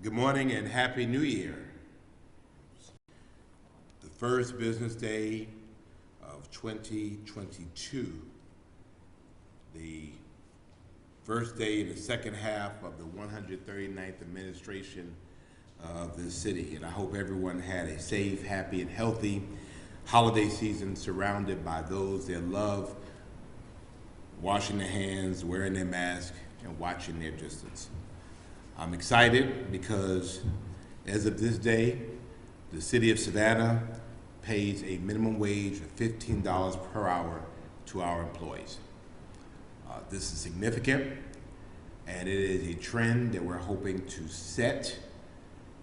Good morning and Happy New Year. The first business day of 2022, the first day in the second half of the 139th administration of the city. And I hope everyone had a safe, happy, and healthy holiday season surrounded by those they love, washing their hands, wearing their mask, and watching their distance. I'm excited because as of this day, the city of Savannah pays a minimum wage of $15 per hour to our employees. This is significant, and it is a trend that we're hoping to set,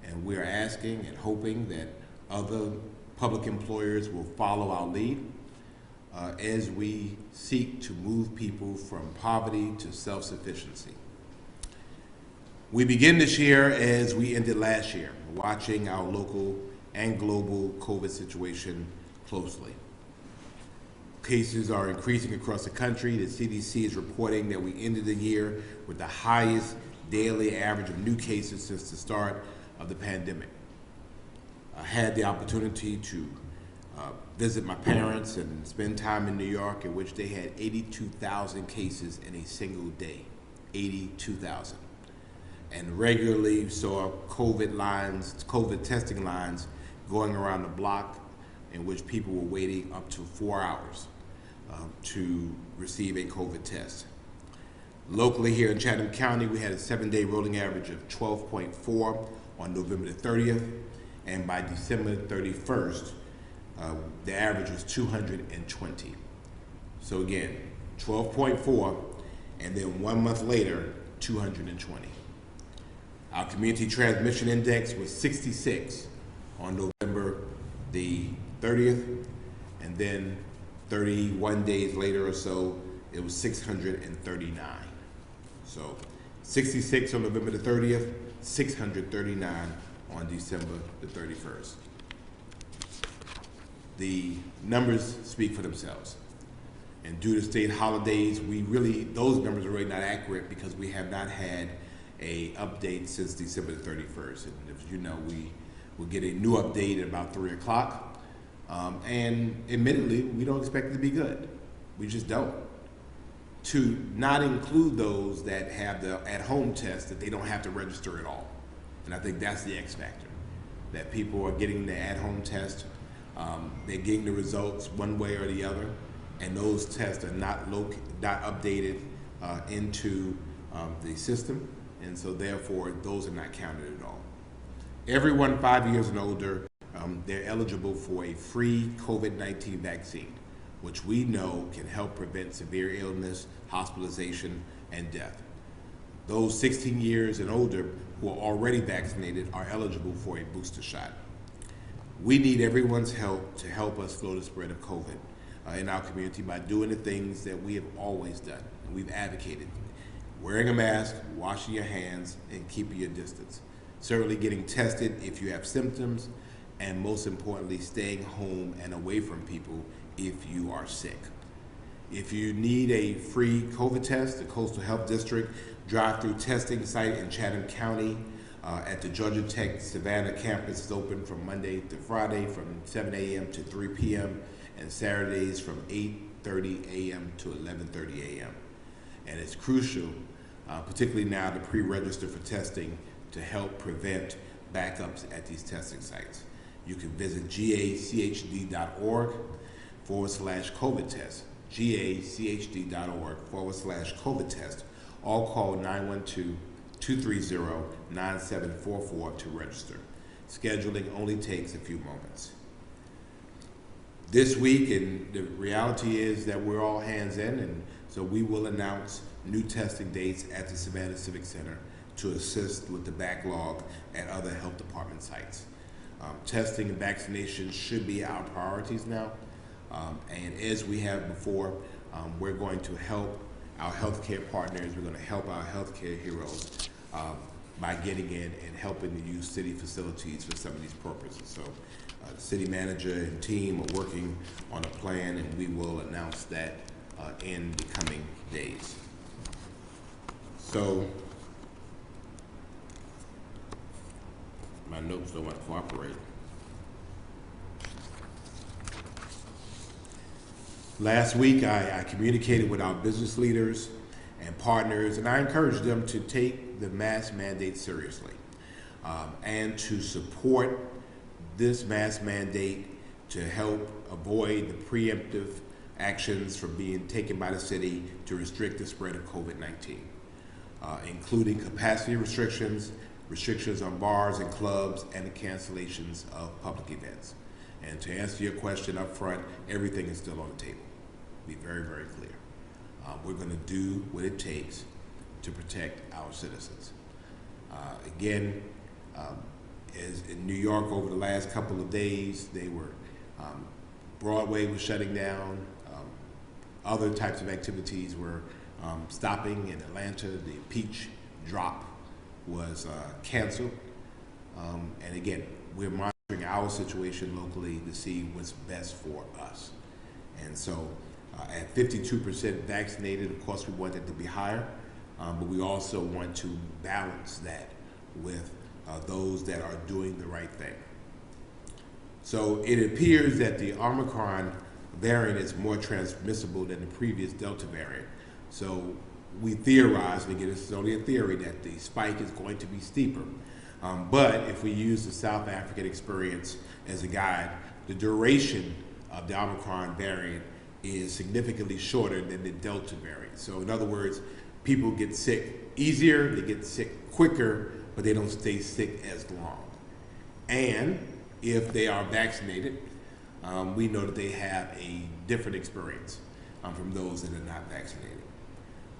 and we're asking and hoping that other public employers will follow our lead as we seek to move people from poverty to self-sufficiency. We begin this year as we ended last year, watching our local and global COVID situation closely. Cases are increasing across the country. The CDC is reporting that we ended the year with the highest daily average of new cases since the start of the pandemic. I had the opportunity to visit my parents and spend time in New York, in which they had 82,000 cases in a single day, 82,000. And regularly saw COVID testing lines going around the block, in which people were waiting up to 4 hours to receive a COVID test. Locally here in Chatham County, we had a 7-day rolling average of 12.4 on November the 30th, and by December 31st, the average was 220. So again, 12.4, and then 1 month later, 220. Our community transmission index was 66 on November the 30th, and then 31 days later or so, it was 639. So 66 on November the 30th, 639 on December the 31st. The numbers speak for themselves. And due to state holidays, those numbers are really not accurate because we have not had a update since December the 31st. And as you know, we will get a new update at about 3 o'clock. And admittedly, we don't expect it to be good. We just don't. To not include those that have the at-home test, that they don't have to register at all. And I think that's the X factor, that people are getting the at-home test, they're getting the results one way or the other, and those tests are not updated into the system. And so therefore, those are not counted at all. Everyone 5 years and older, they're eligible for a free COVID-19 vaccine, which we know can help prevent severe illness, hospitalization, and death. Those 16 years and older who are already vaccinated are eligible for a booster shot. We need everyone's help to help us slow the spread of COVID in our community by doing the things that we have always done and we've advocated. Wearing a mask, washing your hands, and keeping your distance. Certainly getting tested if you have symptoms, and most importantly, staying home and away from people if you are sick. If you need a free COVID test, the Coastal Health District drive-through testing site in Chatham County at the Georgia Tech Savannah campus is open from Monday to Friday from 7 a.m. to 3 p.m. and Saturdays from 8:30 a.m. to 11:30 a.m. And it's crucial, particularly now, to pre-register for testing to help prevent backups at these testing sites. You can visit gachd.org/COVID test, gachd.org/COVID test, or call 912-230-9744 to register. Scheduling only takes a few moments. This week, and the reality is that we're all hands in, and so we will announce new testing dates at the Savannah Civic Center to assist with the backlog at other health department sites. Testing and vaccination should be our priorities now. And as we have before, we're going to help our healthcare partners, we're going to help our healthcare heroes by getting in and helping to use city facilities for some of these purposes. So the city manager and team are working on a plan, and we will announce that in the coming days. So My notes don't want to cooperate. Last week, I communicated with our business leaders and partners, and I encouraged them to take the mask mandate seriously and to support this mask mandate to help avoid the preemptive actions from being taken by the city to restrict the spread of COVID-19, including capacity restrictions, restrictions on bars and clubs, and the cancellations of public events. And to answer your question up front, everything is still on the table. Be very, very clear. We're going to do what it takes to protect our citizens. Again, as in New York over the last couple of days, Broadway was shutting down. Other types of activities were stopping. In Atlanta, the Peach Drop was canceled. And again, we're monitoring our situation locally to see what's best for us. And so at 52% vaccinated, of course we want that to be higher, but we also want to balance that with those that are doing the right thing. So it appears that the Omicron variant is more transmissible than the previous Delta variant. So we theorize, and again, this is only a theory, that the spike is going to be steeper. But if we use the South African experience as a guide, the duration of the Omicron variant is significantly shorter than the Delta variant. So in other words, people get sick easier, they get sick quicker, but they don't stay sick as long. And if they are vaccinated, we know that they have a different experience from those that are not vaccinated.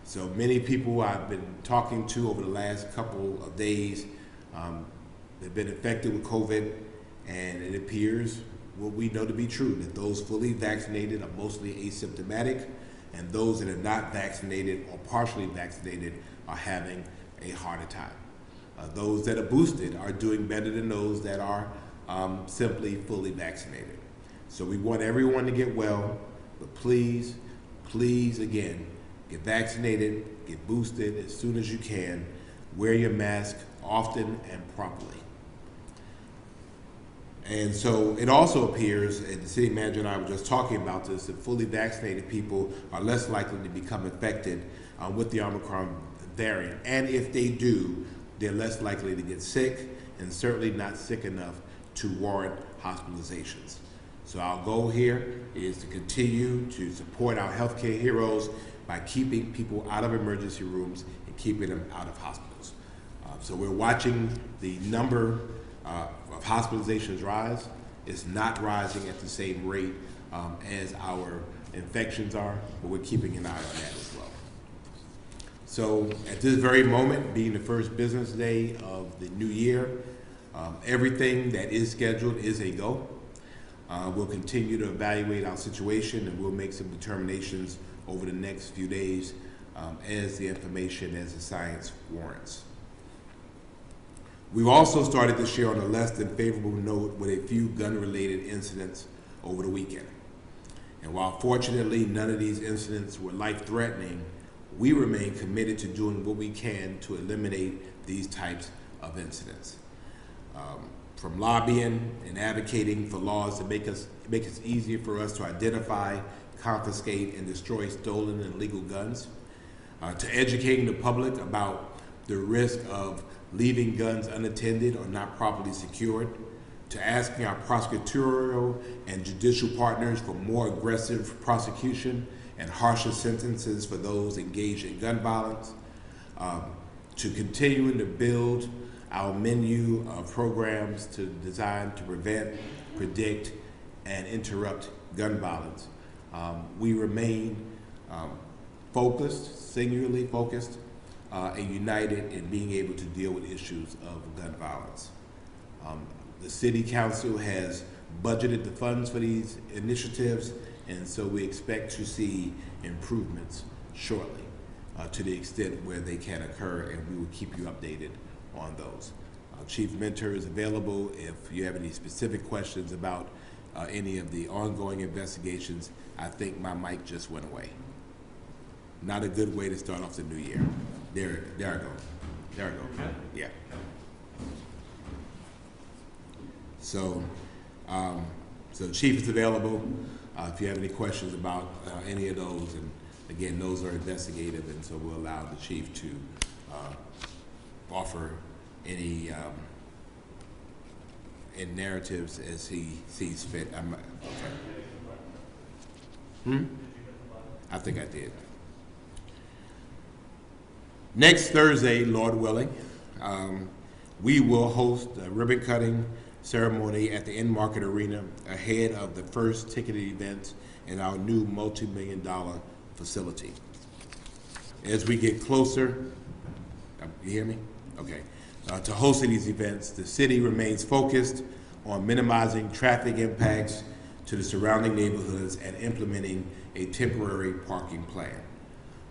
So many people I've been talking to over the last couple of days have been infected with COVID, and it appears what we know to be true, that those fully vaccinated are mostly asymptomatic, and those that are not vaccinated or partially vaccinated are having a harder time. Those that are boosted are doing better than those that are simply fully vaccinated. So we want everyone to get well, but please, please, again, get vaccinated, get boosted as soon as you can, wear your mask often and properly. And so it also appears, and the city manager and I were just talking about this, that fully vaccinated people are less likely to become infected with the Omicron variant. And if they do, they're less likely to get sick, and certainly not sick enough to warrant hospitalizations. So our goal here is to continue to support our healthcare heroes by keeping people out of emergency rooms and keeping them out of hospitals. So we're watching the number of hospitalizations rise. It's not rising at the same rate as our infections are, but we're keeping an eye on that as well. So at this very moment, being the first business day of the new year, everything that is scheduled is a go. We'll continue to evaluate our situation, and we'll make some determinations over the next few days as the information, as the science warrants. We've also started this year on a less than favorable note with a few gun-related incidents over the weekend. And while fortunately none of these incidents were life-threatening, we remain committed to doing what we can to eliminate these types of incidents. From lobbying and advocating for laws to make it easier for us to identify, confiscate, and destroy stolen and illegal guns, to educating the public about the risk of leaving guns unattended or not properly secured, to asking our prosecutorial and judicial partners for more aggressive prosecution and harsher sentences for those engaged in gun violence, to continuing to build our menu of programs designed to prevent, predict, and interrupt gun violence. We remain focused, singularly focused, and united in being able to deal with issues of gun violence. The City Council has budgeted the funds for these initiatives, and so we expect to see improvements shortly to the extent where they can occur, and we will keep you updated on those. Chief Mentor is available if you have any specific questions about any of the ongoing investigations. I think my mic just went away. Not a good way to start off the new year. There I go. There I go. Yeah. So, so the chief is available if you have any questions about any of those. And again, those are investigative, and so we'll allow the chief to offer any in narratives as he sees fit. I think I did. Next Thursday, Lord willing, we will host a ribbon cutting ceremony at the In-Market Arena ahead of the first ticketed event in our new multi-million-dollar facility. As we get closer, you hear me? Okay. To hosting these events, the city remains focused on minimizing traffic impacts to the surrounding neighborhoods and implementing a temporary parking plan.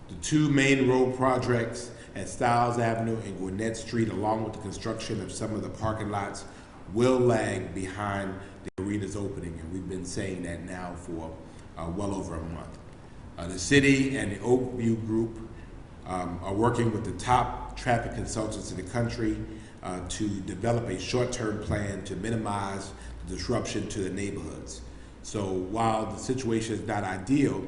The two main road projects at Stiles Avenue and Gwinnett Street, along with the construction of some of the parking lots, will lag behind the arena's opening, and we've been saying that now for well over a month. The city and the Oakview Group are working with the top traffic consultants in the country to develop a short-term plan to minimize the disruption to the neighborhoods. So while the situation is not ideal,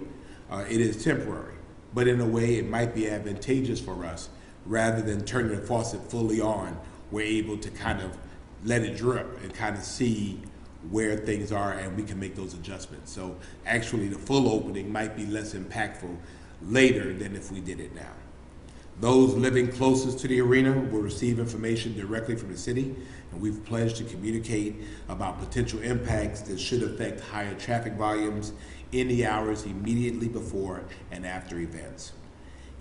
it is temporary, but in a way it might be advantageous for us. Rather than turning the faucet fully on, we're able to kind of let it drip and kind of see where things are, and we can make those adjustments. So actually the full opening might be less impactful later than if we did it now. Those living closest to the arena will receive information directly from the city, and we've pledged to communicate about potential impacts that should affect higher traffic volumes in the hours immediately before and after events.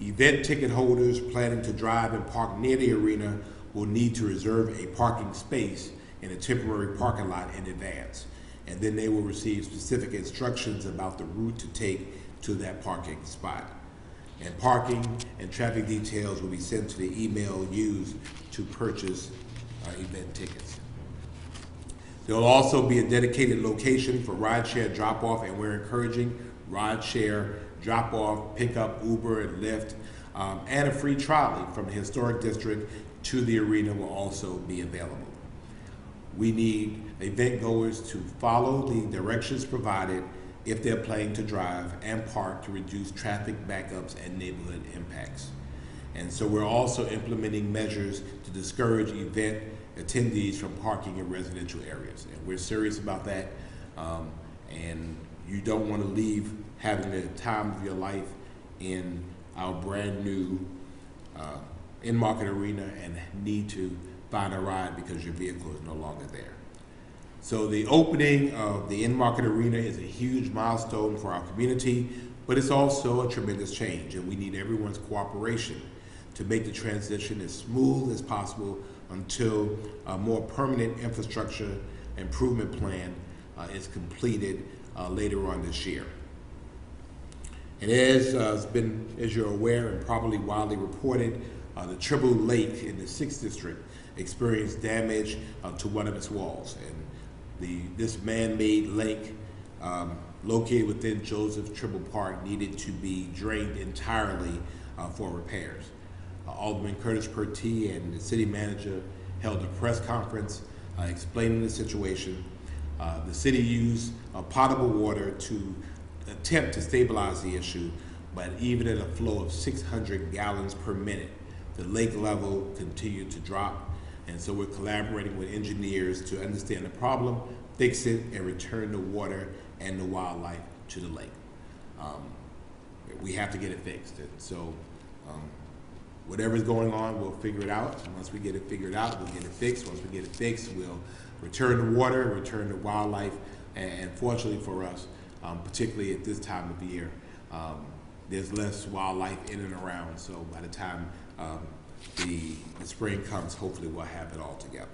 Event ticket holders planning to drive and park near the arena will need to reserve a parking space in a temporary parking lot in advance, and then they will receive specific instructions about the route to take to that parking spot. And parking and traffic details will be sent to the email used to purchase event tickets. There will also be a dedicated location for rideshare drop-off, and we're encouraging rideshare drop-off, pickup, Uber, and Lyft, and a free trolley from the historic district to the arena will also be available. We need event goers to follow the directions provided if they're planning to drive and park to reduce traffic backups and neighborhood impacts. And so we're also implementing measures to discourage event attendees from parking in residential areas. And we're serious about that. And you don't want to leave having the time of your life in our brand new in-market arena and need to find a ride because your vehicle is no longer there. So the opening of the in-market arena is a huge milestone for our community, but it's also a tremendous change, and we need everyone's cooperation to make the transition as smooth as possible until a more permanent infrastructure improvement plan is completed later on this year. And as you're aware and probably widely reported, the Tribble Lake in the 6th District experienced damage to one of its walls. And this man-made lake located within Joseph Tribble Park needed to be drained entirely for repairs. Alderman Curtis Pertee and the city manager held a press conference explaining the situation. The city used potable water to attempt to stabilize the issue, but even at a flow of 600 gallons per minute, the lake level continued to drop. And so we're collaborating with engineers to understand the problem, fix it, and return the water and the wildlife to the lake. We have to get it fixed. And so whatever's going on, we'll figure it out. Once we get it figured out, we'll get it fixed. Once we get it fixed, we'll return the water, return the wildlife, and fortunately for us, particularly at this time of the year, there's less wildlife in and around. So by the time the spring comes, hopefully we'll have it all together.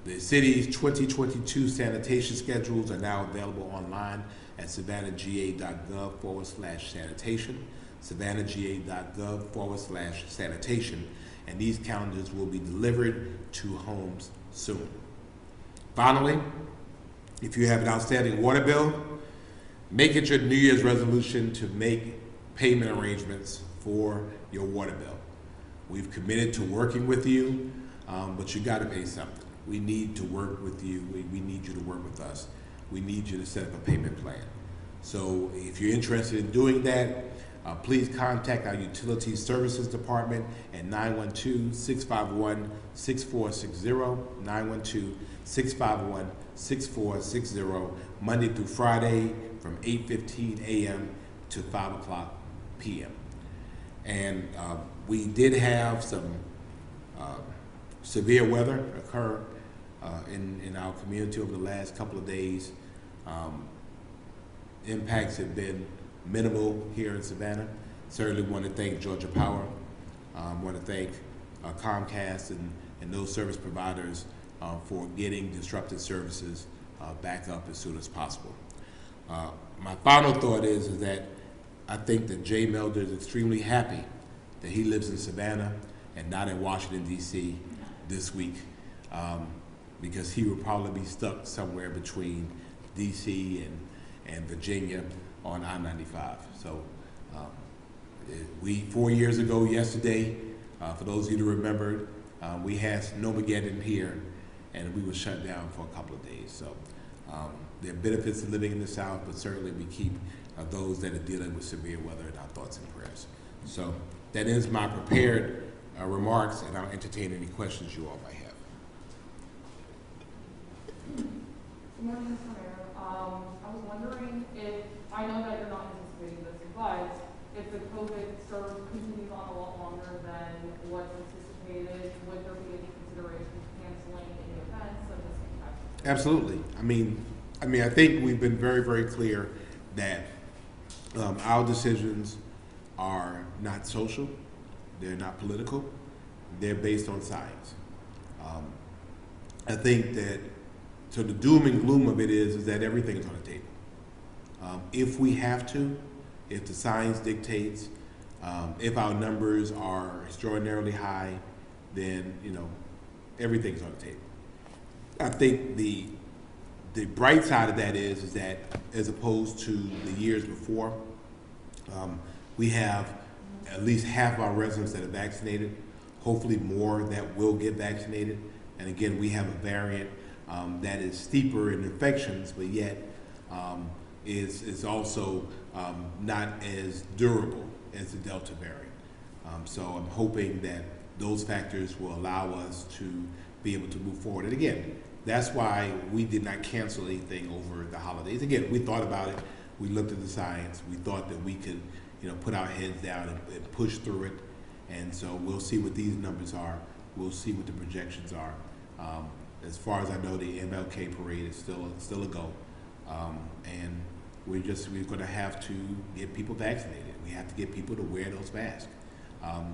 The city's 2022 sanitation schedules are now available online at savannahga.gov/sanitation, savannahga.gov/sanitation, and these calendars will be delivered to homes soon. Finally, if you have an outstanding water bill, make it your New Year's resolution to make payment arrangements for your water bill. We've committed to working with you, but you got to pay something. we need to work with you. We need you to work with us. We need you to set up a payment plan. So if you're interested in doing that, please contact our Utility Services Department at 912-651-6460, 912-651-6460, Monday through Friday from 8:15 a.m. to 5 o'clock p.m. And we did have some severe weather occur in our community over the last couple of days. Impacts have been minimal here in Savannah. Certainly want to thank Georgia Power. Want to thank Comcast and those service providers for getting disrupted services back up as soon as possible. My final thought is that I think that Jay Melder is extremely happy that he lives in Savannah and not in Washington, D.C. this week, because he would probably be stuck somewhere between D.C. and Virginia on I-95. So 4 years ago yesterday, for those of you who remembered, we had Snowmageddon here, and we were shut down for a couple of days. So there are benefits to living in the South, but certainly we keep those that are dealing with severe weather in our thoughts and prayers. So that ends my prepared remarks, and I'll entertain any questions you all might have. Good morning, Mr. Mayor. I was wondering if, I know that you're not anticipating this, but if the COVID surge continues on a lot longer than what's anticipated, would there be any consideration of canceling any events such as St. Patrick's Day? Absolutely. I think we've been very, very clear that our decisions are not social, they're not political, they're based on science. I think that, so the doom and gloom of it is that everything is on the table. If we have to, if the science dictates, if our numbers are extraordinarily high, then, everything's on the table. I think the bright side of that is that as opposed to the years before, we have at least half of our residents that are vaccinated, hopefully more that will get vaccinated. And again, we have a variant that is steeper in infections, but yet is also not as durable as the Delta variant. So I'm hoping that those factors will allow us to be able to move forward. And again, that's why we did not cancel anything over the holidays. Again, we thought about it. We looked at the science. We thought that we could, put our heads down and push through it. And so we'll see what these numbers are. We'll see what the projections are. As far as I know, the MLK parade is still a go. And we're going to have to get people vaccinated. We have to get people to wear those masks.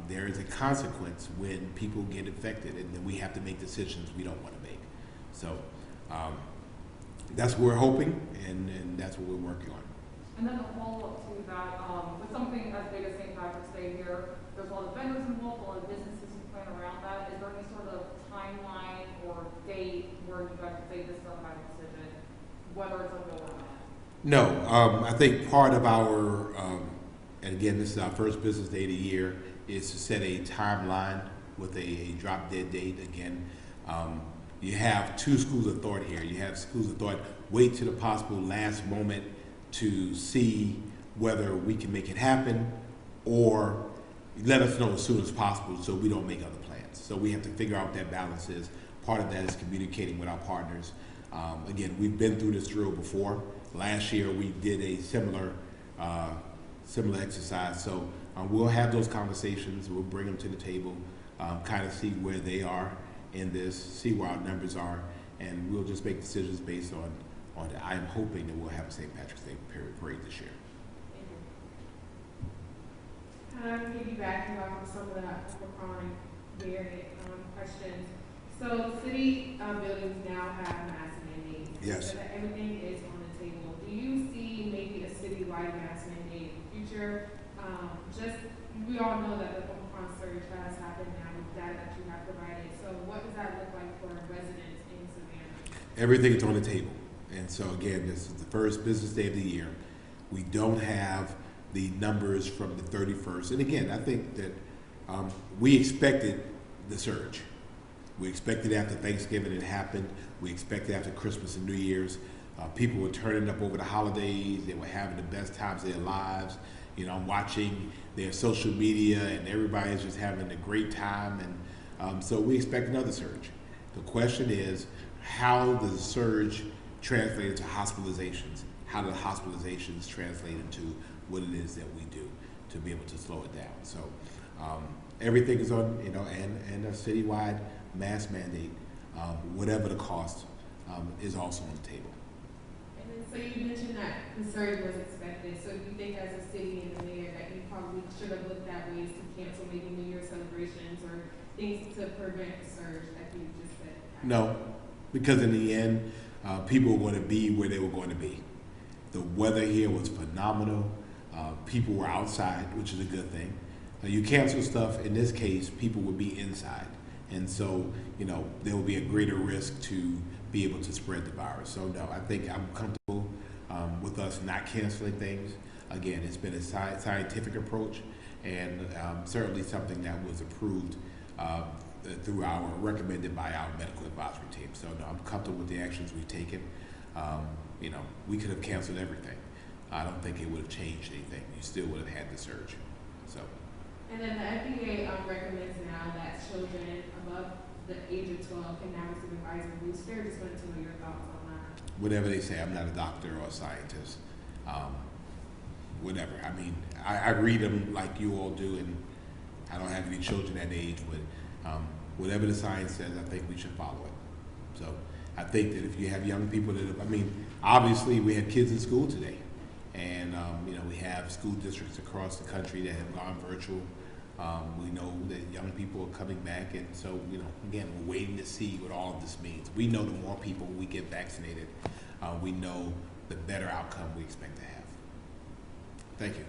There is a consequence when people get infected, and then we have to make decisions we don't want to make. So that's what we're hoping, and that's what we're working on. And then a follow-up to that, with something as big as St. Patrick's Day here, there's a lot of vendors involved, a lot of businesses who plan around that. Is there any sort of timeline or date where you guys could say this is our final decision, whether it's a go or not? No, I think part of our, and again, this is our first business day of the year, is to set a timeline with a drop-dead date. Again, you have two schools of thought here. You have schools of thought, wait to the possible last moment to see whether we can make it happen, or let us know as soon as possible so we don't make other plans. So we have to figure out what that balance is. Part of that is communicating with our partners. Again, we've been through this drill before. Last year we did a similar exercise. So we'll have those conversations. We'll bring them to the table, kind of see where they are in this, see where our numbers are, and we'll just make decisions based on that. I'm hoping that we'll have a St. Patrick's Day parade this year. Kind of piggybacking off of some of the Omicron variant questions. So city buildings now have mask mandates. Yes. So that everything is on the table. Do you see maybe a citywide mask mandate in the future? We all know that the Omicron surge has happened now with data that you have provided. So what does that look like for residents in Savannah? Everything's on the table. And so again, this is the first business day of the year. We don't have the numbers from the 31st. And again, I think that we expected the surge. We expected after Thanksgiving it happened. We expected after Christmas and New Year's. People were turning up over the holidays. They were having the best times of their lives. You know, I'm watching their social media and everybody's just having a great time. And so we expect another surge. The question is, how does the surge translate into hospitalizations? How do the hospitalizations translate into what it is that we do to be able to slow it down? So everything is on, you know, and a citywide mask mandate, whatever the cost, is also on the table. And then, so you mentioned that the surge was expected. So do you think as a city and the mayor that you probably should have looked at ways to cancel maybe New Year celebrations or things to prevent the surge that you just said? No, because in the end, people were going to be where they were going to be. The weather here was phenomenal. People were outside, which is a good thing. You cancel stuff, in this case, people would be inside. And so, you know, there will be a greater risk to be able to spread the virus. So no, I think I'm comfortable with us not canceling things. Again, it's been a scientific approach and certainly something that was approved recommended by our medical advisory team. So no, I'm comfortable with the actions we've taken. You know, we could have canceled everything. I don't think it would have changed anything. You still would have had the surge. So. And then the FDA recommends now that children above the age of 12 can now receive a Pfizer booster. Just wanted to know your thoughts on that. Whatever they say, I'm not a doctor or a scientist. Whatever. I mean, I read them like you all do, and I don't have any children that age, but whatever the science says, I think we should follow it. So I think that if you have young people I mean, obviously we had kids in school today, and you know, we have school districts across the country that have gone virtual. We know that young people are coming back, and so, you know, again, we're waiting to see what all of this means. We know the more people we get vaccinated, we know the better outcome we expect to have. Thank you.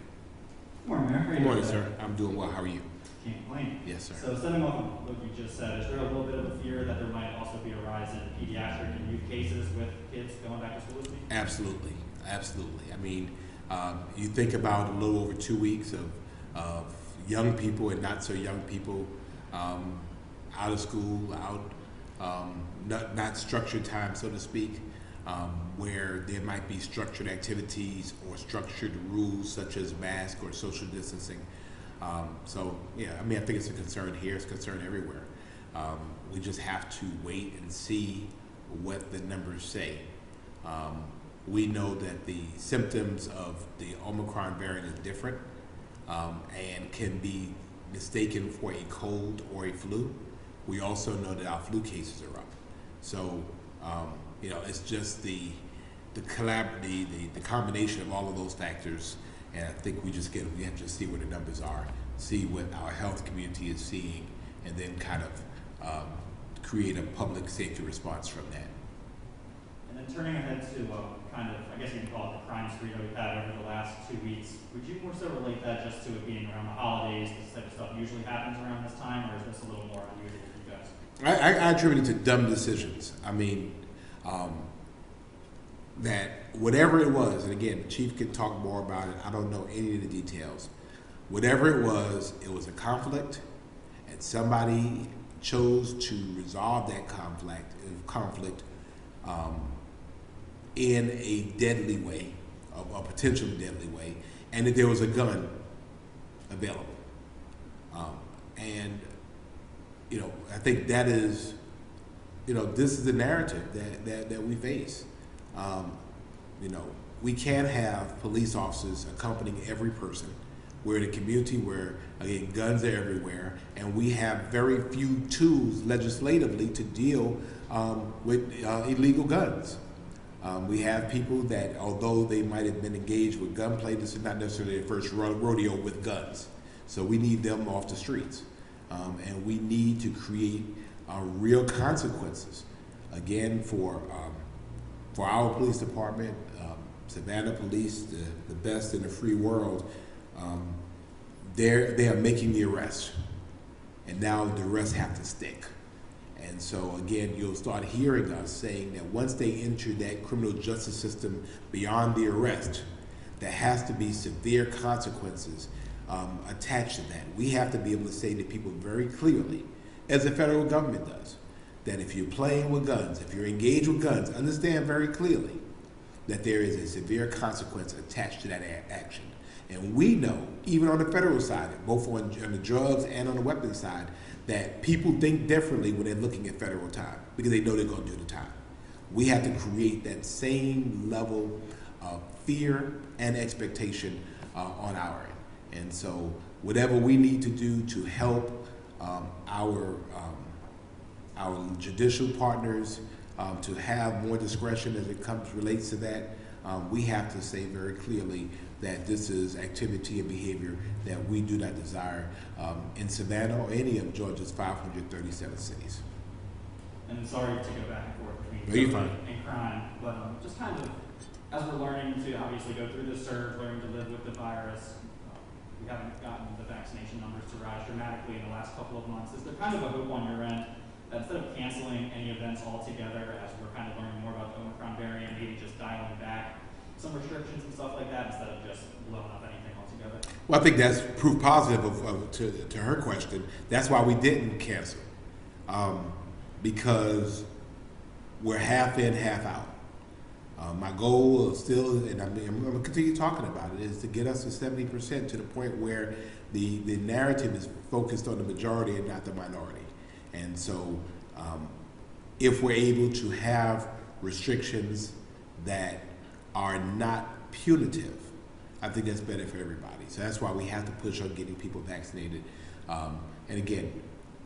Good morning, Mayor. Good morning, sir. I'm doing well. How are you? Can't complain. Yes, sir. So, stemming off of what you just said, is there a little bit of a fear that there might also be a rise in pediatric and youth cases with kids going back to school this week? Absolutely, absolutely. I mean, you think about a little over 2 weeks of young people and not so young people out of school, not structured time, so to speak, where there might be structured activities or structured rules such as mask or social distancing. So yeah, I mean, I think it's a concern here. It's a concern everywhere. We just have to wait and see what the numbers say. We know that the symptoms of the Omicron variant is different and can be mistaken for a cold or a flu. We also know that our flu cases are up. So, you know, it's just the combination of all of those factors, and I think we have to see where the numbers are, see what our health community is seeing, and then kind of create a public safety response from that. And then turning ahead to kind of, I guess you can call it the crime spree that we've had over the last 2 weeks, would you more so relate that just to it being around the holidays? This type of stuff usually happens around this time, or is this a little more unusual for you guys? I attribute it to dumb decisions. I mean, that whatever it was, and again, the chief can talk more about it. I don't know any of the details. Whatever it was a conflict, and somebody chose to resolve that conflict in a deadly way, a potential deadly way, and that there was a gun available. And you know, I think that is, you know, this is the narrative that we face. You know, we can't have police officers accompanying every person. We're in a community where, again, guns are everywhere, and we have very few tools legislatively to deal with illegal guns. We have people that, although they might have been engaged with gunplay, this is not necessarily their first rodeo with guns. So we need them off the streets. And we need to create real consequences, again, for our police department, Savannah Police, the best in the free world. They are making the arrest, and now the arrests have to stick. And so again, you'll start hearing us saying that once they enter that criminal justice system beyond the arrest, there has to be severe consequences attached to that. We have to be able to say to people very clearly, as the federal government does, that if you're playing with guns, if you're engaged with guns, understand very clearly that there is a severe consequence attached to that action. And we know, even on the federal side, both on the drugs and on the weapons side, that people think differently when they're looking at federal time because they know they're going to do the time. We have to create that same level of fear and expectation on our end. And so whatever we need to do to help our judicial partners to have more discretion as it relates to that, we have to say very clearly that this is activity and behavior that we do not desire in Savannah or any of Georgia's 537 cities. And sorry to go back and forth between No, you're fine. and crime, but just kind of as we're learning to obviously go through this surge, learning to live with the virus, we haven't gotten the vaccination numbers to rise dramatically in the last couple of months. Is there kind of a hope on your end that instead of canceling any events altogether as we're kind of learning more about the Omicron variant, maybe just dialing back some restrictions and stuff like that instead of just blowing up anything altogether? Well, I think that's proof positive to her question. That's why we didn't cancel, because we're half in, half out. My goal is still, and I'm going to continue talking about it, is to get us to 70% to the point where the narrative is focused on the majority and not the minority. And so if we're able to have restrictions that are not punitive, I think that's better for everybody. So that's why we have to push on getting people vaccinated. And again,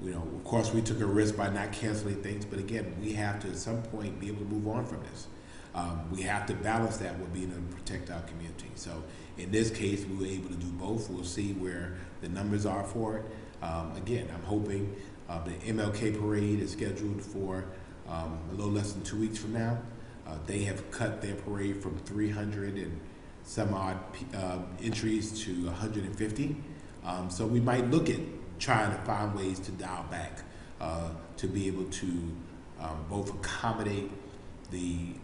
you know, of course we took a risk by not canceling things, but again, we have to at some point be able to move on from this. We have to balance that with being able to protect our community. So in this case, we were able to do both. We'll see where the numbers are for it. Again, I'm hoping the MLK parade is scheduled for a little less than 2 weeks from now. They have cut their parade from 300 and some odd entries to 150. So we might look at trying to find ways to dial back to be able to both accommodate the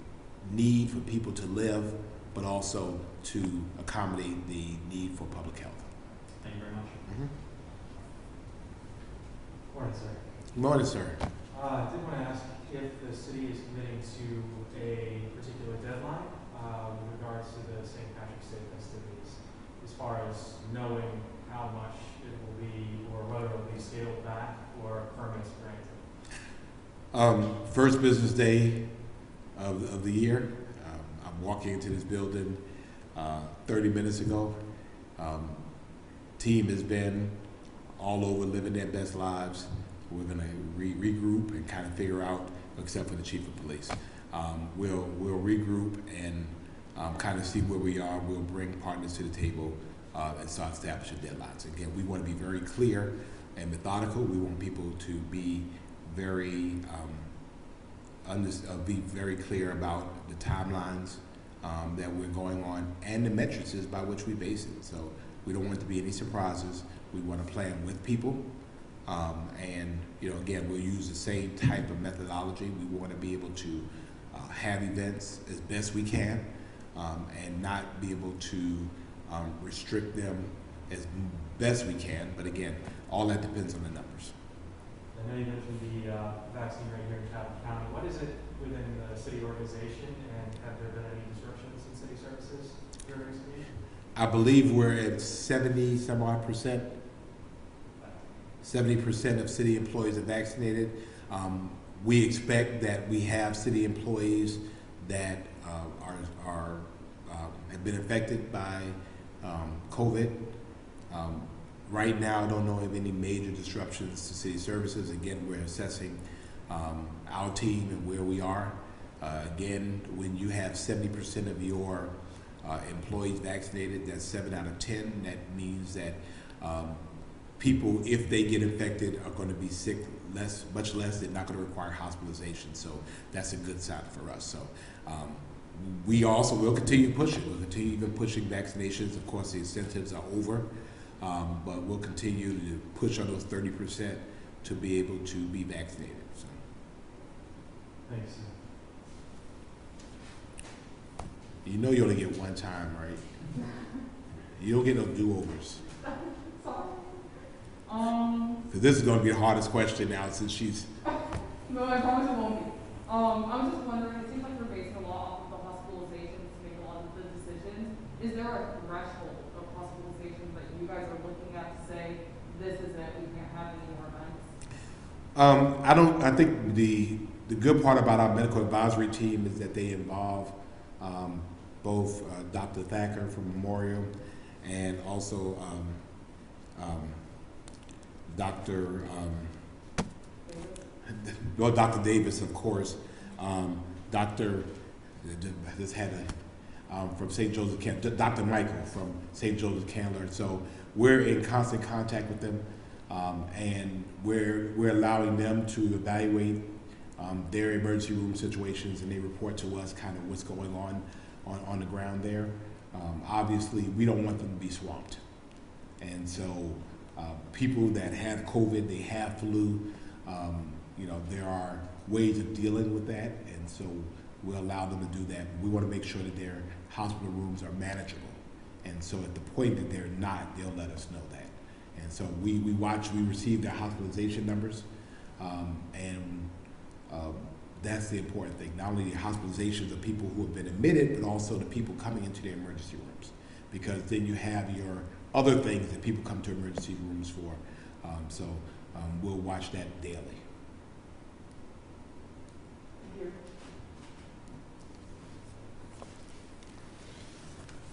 need for people to live, but also to accommodate the need for public health. Thank you very much. Morning, sir. Good morning, sir. I did want to ask if the city is committing to a particular deadline with regards to the St. Patrick's Day festivities, as far as knowing how much it will be or whether it will be scaled back or permits granted. First business day of the year. I'm walking into this building 30 minutes ago. Team has been all over living their best lives. We're going to regroup and kind of figure out, except for the chief of police. We'll regroup and kind of see where we are. We'll bring partners to the table and start establishing deadlines. Again, we want to be very clear and methodical. We want people to be very clear about the timelines that we're going on and the metrics by which we base it. So we don't want to be any surprises. We want to plan with people. And, you know, again, we'll use the same type of methodology. We want to be able to have events as best we can and not be able to restrict them as best we can. But again, all that depends on the numbers. I know you mentioned the vaccine rate here in Chatham County. What is it within the city organization, and have there been any disruptions in city services during this week? I believe we're at 70 some odd percent. 70% of city employees are vaccinated. We expect that we have city employees that have been affected by COVID. Right now, I don't know of any major disruptions to city services. Again, we're assessing our team and where we are. Again, when you have 70% of your employees vaccinated, that's 7 out of 10. That means that people, if they get infected, are going to be sick much less. They're not going to require hospitalization. So that's a good sign for us. So we also will continue pushing. We'll continue even pushing vaccinations. Of course, the incentives are over, but we'll continue to push on those 30% to be able to be vaccinated. So. Thanks. You know you only get one time, right? You don't get no do-overs. Sorry. So this is going to be the hardest question now since she's No, I promise it won't be. I was just wondering, it seems like we're basing a lot off of the hospitalizations to make a lot of the decisions. Is there a threshold of hospitalizations that you guys are looking at to say, this is it, we can't have any more events? I think the good part about our medical advisory team is that they involve both Dr. Thacker from Memorial and also Dr. Well, Dr. Davis, of course. Dr. Just had from St. Joseph Candler, Dr. Michael from St. Joseph Candler. So we're in constant contact with them, and we're allowing them to evaluate their emergency room situations, and they report to us kind of what's going on the ground there. Obviously, we don't want them to be swamped, and so people that have COVID, they have flu. There are ways of dealing with that, and so we'll allow them to do that. We want to make sure that their hospital rooms are manageable, and so at the point that they're not, they'll let us know that. And so we receive their hospitalization numbers, and that's the important thing. Not only the hospitalizations of people who have been admitted, but also the people coming into their emergency rooms, because then you have your other things that people come to emergency rooms for. We'll watch that daily.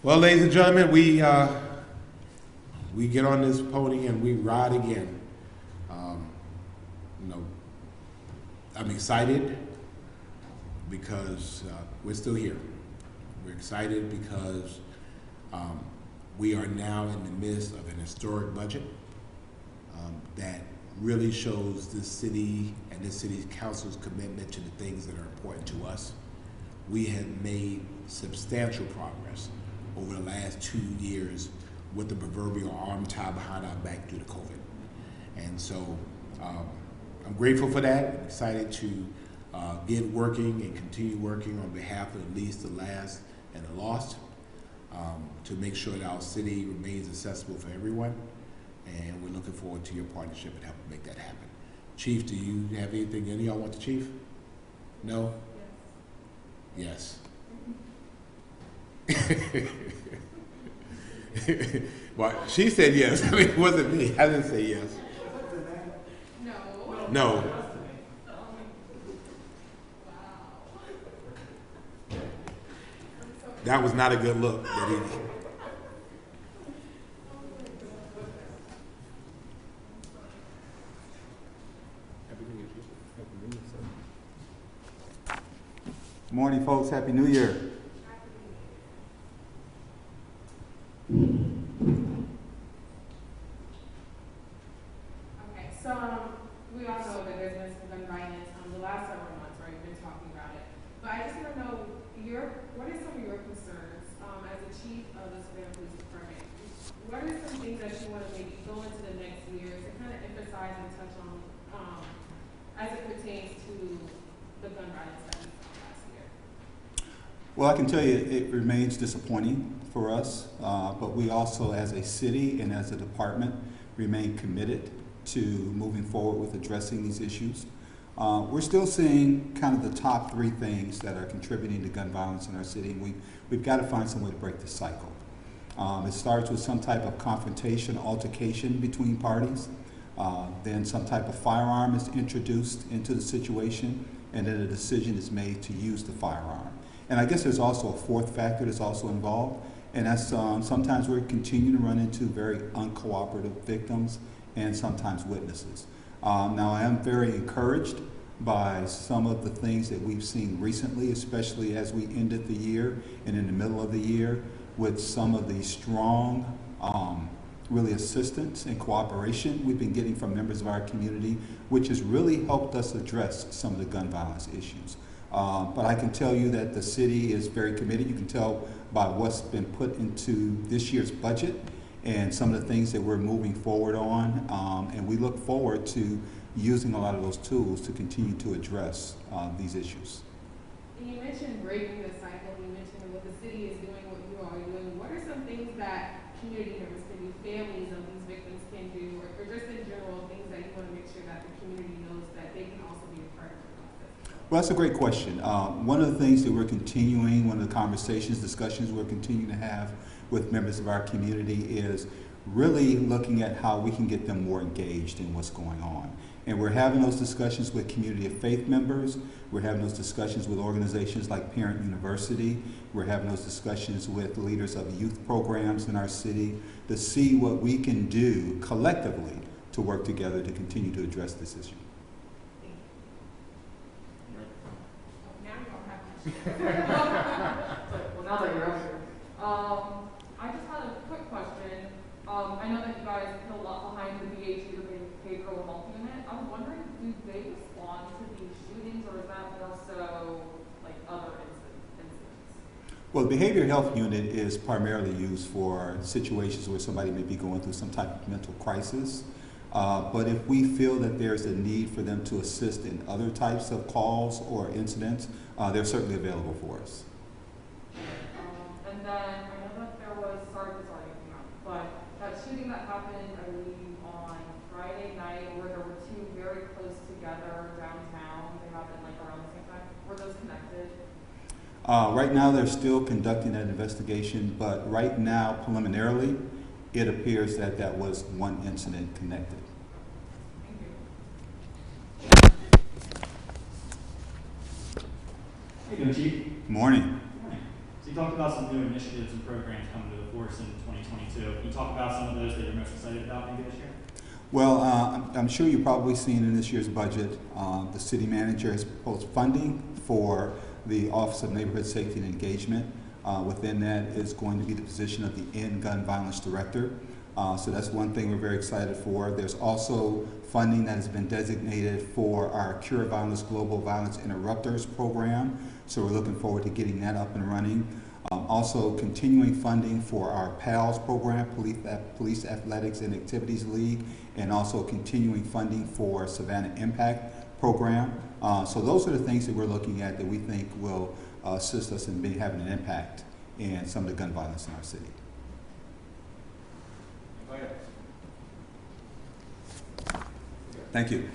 Well, ladies and gentlemen, we get on this pony and we ride again. I'm excited because we're still here. We're excited because we are now in the midst of an historic budget that really shows this city and this city's council's commitment to the things that are important to us. We have made substantial progress over the last 2 years with the proverbial arm tied behind our back due to COVID. And so I'm grateful for that. I'm excited to get working and continue working on behalf of at least the last and the lost to make sure that our city remains accessible for everyone. And we're looking forward to your partnership and helping make that happen. Chief, do you have anything? Any of y'all want the chief? No? Yes. Well, she said yes. I mean, it wasn't me. I didn't say yes. No. That was not a good look. Morning, folks. Happy New Year. Okay, so we all know that there's been some gun violence the last several months, right? We've been talking about it. But I just want to know what are some of your concerns as a chief of the Savannah Police Department? What are some things that you want to maybe go into the next year to kind of emphasize and touch on as it pertains to the gun violence that we saw last year? Well, I can tell you it remains disappointing for us, but we also, as a city and as a department, remain committed to moving forward with addressing these issues. We're still seeing kind of the top 3 things that are contributing to gun violence in our city, and we've got to find some way to break the cycle. It starts with some type of confrontation, altercation between parties. Then some type of firearm is introduced into the situation, and then a decision is made to use the firearm. And I guess there's also a 4th factor that's also involved, and that's sometimes we continue to run into very uncooperative victims and sometimes witnesses. Now, I am very encouraged by some of the things that we've seen recently, especially as we ended the year and in the middle of the year, with some of the strong really assistance and cooperation we've been getting from members of our community, which has really helped us address some of the gun violence issues. But I can tell you that the city is very committed. You can tell by what's been put into this year's budget and some of the things that we're moving forward on. And we look forward to using a lot of those tools to continue to address these issues. And you mentioned breaking the cycle. You mentioned what the city is doing, what you all are doing. What are some things that community members can do, families of these victims can do, or just in general, things that you want to make sure that the community knows that they can also be a part of it? Well, that's a great question. One of the things that we're continuing, one of the conversations, discussions we're continuing to have with members of our community is really looking at how we can get them more engaged in what's going on. And we're having those discussions with community of faith members. We're having those discussions with organizations like Parent University. We're having those discussions with leaders of youth programs in our city to see what we can do collectively to work together to continue to address this issue. Now you don't have Well, now that you're up here. I just had a quick question. I know that you guys put a lot behind the BHU, the Behavioral Health Unit. I was wondering, do they respond to these shootings, or is that more so like other incidents? Well, the behavioral health unit is primarily used for situations where somebody may be going through some type of mental crisis. But if we feel that there's a need for them to assist in other types of calls or incidents, they're certainly available for us. And then I know that there was, sorry, but that shooting that happened, I believe, on Friday night, where there were two very close together downtown. They happened like around the same time. Were those connected? Right now, they're still conducting that investigation, but right now, preliminarily, it appears that that was one incident connected. Thank you. How you doing, Chief? Morning. So you talked about some new initiatives and programs coming to the force in 2022. Can you talk about some of those that you're most excited about maybe this year? Well, I'm sure you've probably seen in this year's budget, the city manager has proposed funding for the Office of Neighborhood Safety and Engagement. Within that is going to be the position of the End Gun Violence Director. So that's one thing we're very excited for. There's also funding that has been designated for our Cure Violence Global Violence Interrupters program. So we're looking forward to getting that up and running. Also continuing funding for our PALS program, Police Athletics and Activities League, and also continuing funding for Savannah Impact program. So those are the things that we're looking at that we think will assist us in having an impact in some of the gun violence in our city. Thank you.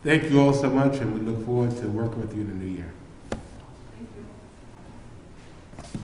Thank you all so much, and we look forward to working with you in the new year.